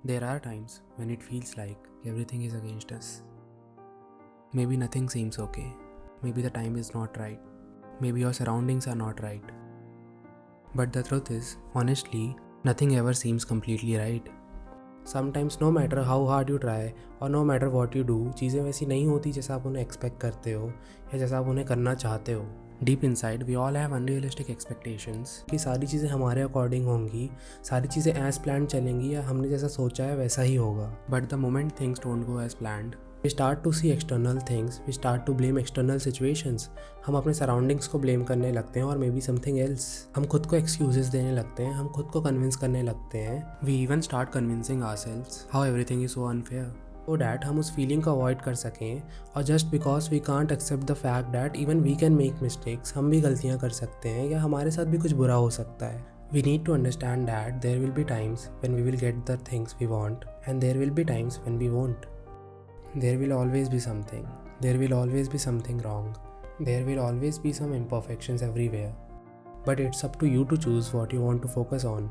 There are times when it feels like everything is against us. Maybe nothing seems okay. Maybe the time is not right. Maybe your surroundings are not right. But the truth is, honestly, nothing ever seems completely right. Sometimes no matter how hard you try or no matter what you do, चीज़ें वैसी नहीं होती जैसा आप उन्हें expect करते हो या जैसा आप उन्हें करना चाहते हो. Deep inside we all have unrealistic expectations कि सारी चीज़ें हमारे अकॉर्डिंग होंगी, सारी चीज़ें एज प्लान चलेंगी या हमने जैसा सोचा है वैसा ही होगा. But the moment things don't go as planned, we start to see external things, we start to blame external situations. हम अपने सराउंडिंग्स को ब्लेम करने लगते हैं और मे बी समथिंग एल्स. हम खुद को एक्सक्यूजेस देने लगते हैं, हम खुद को कन्विंस करने लगते हैं. We even start convincing ourselves how everything is so unfair, so that हम उस फीलिंग को अवॉइड कर सकें. और just because we can't accept the fact that even we can make mistakes, हम भी गलतियाँ कर सकते हैं या हमारे साथ भी कुछ बुरा हो सकता है. We need to understand that there will be times when we will get the things we want and there will be times when we won't. There will always be something. There will always be something wrong. There will always be some imperfections everywhere. But it's up to you to choose what you want to focus on.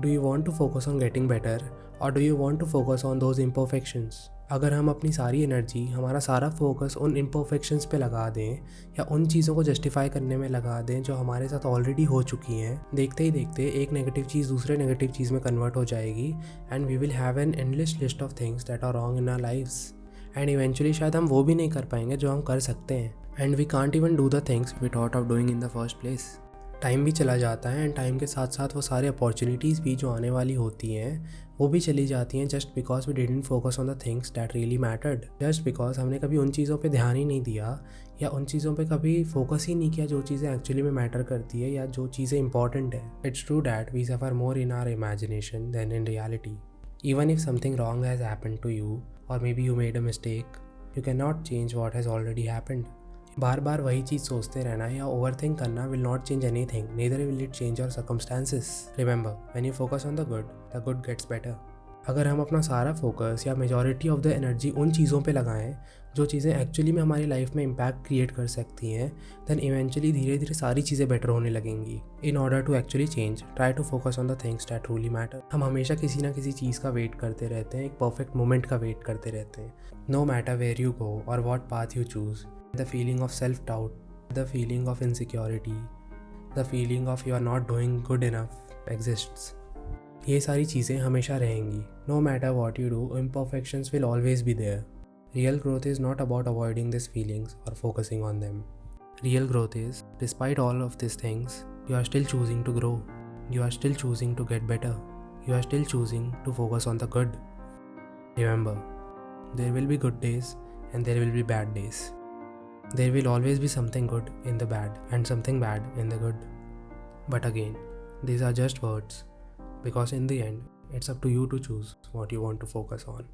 Do you want to focus on getting better or do you want to focus on those imperfections? अगर हम अपनी सारी energy, हमारा सारा focus उन imperfections पे लगा दें या उन चीज़ों को जस्टिफाई करने में लगा दें जो हमारे साथ ऑलरेडी हो चुकी हैं, देखते ही देखते एक नेगेटिव चीज़ दूसरे नेगेटिव चीज़ में कन्वर्ट हो जाएगी and we will have an endless list of things that are wrong in our lives. And eventually शायद हम वो भी नहीं कर पाएंगे जो हम कर सकते हैं. And we can't even do the things we thought of doing in the first place. Time भी चला जाता है एंड टाइम के साथ साथ वो सारी अपॉर्चुनिटीज़ भी जो आने वाली होती हैं वो भी चली जाती हैं just because we didn't focus on the things that really mattered. Just because हमने कभी उन चीज़ों पे ध्यान ही नहीं दिया या उन चीज़ों पे कभी फोकस ही नहीं किया जो चीज़ें एक्चुअली में मैटर करती है या जो चीज़ें इंपॉर्टेंट है. It's true that we suffer more in our imagination than in reality. Even if something wrong has happened to you or may be you made a mistake, you can not change what has already happened. बार बार वही चीज़ सोचते रहना या over think करना will not change anything, neither will it change your circumstances. Remember, when you focus on the good gets better. अगर हम अपना सारा फोकस या मेजॉरिटी ऑफ द एनर्जी उन चीज़ों पे लगाएं जो चीज़ें एक्चुअली में हमारी लाइफ में इम्पैक्ट क्रिएट कर सकती हैं, देन इवेंचुअली धीरे धीरे सारी चीज़ें बेटर होने लगेंगी. In order to actually change, try to focus on the things that truly matter. हम हमेशा किसी ना किसी चीज़ का वेट करते रहते हैं, एक परफेक्ट मोमेंट का वेट करते रहते हैं. No matter where you go और what path you choose, the feeling of self-doubt, the feeling of insecurity, the feeling of you are not doing good enough exists. ये सारी चीज़ें हमेशा रहेंगी. No matter what you do, imperfections will always be there. Real growth is not about avoiding these feelings or focusing on them. Real growth is, despite all of these things, you are still choosing to grow. You are still choosing to get better. You are still choosing to focus on the good. Remember, there will be good days and there will be bad days. There will always be something good in the bad and something bad in the good. But again, these are just words because in the end, it's up to you to choose what you want to focus on.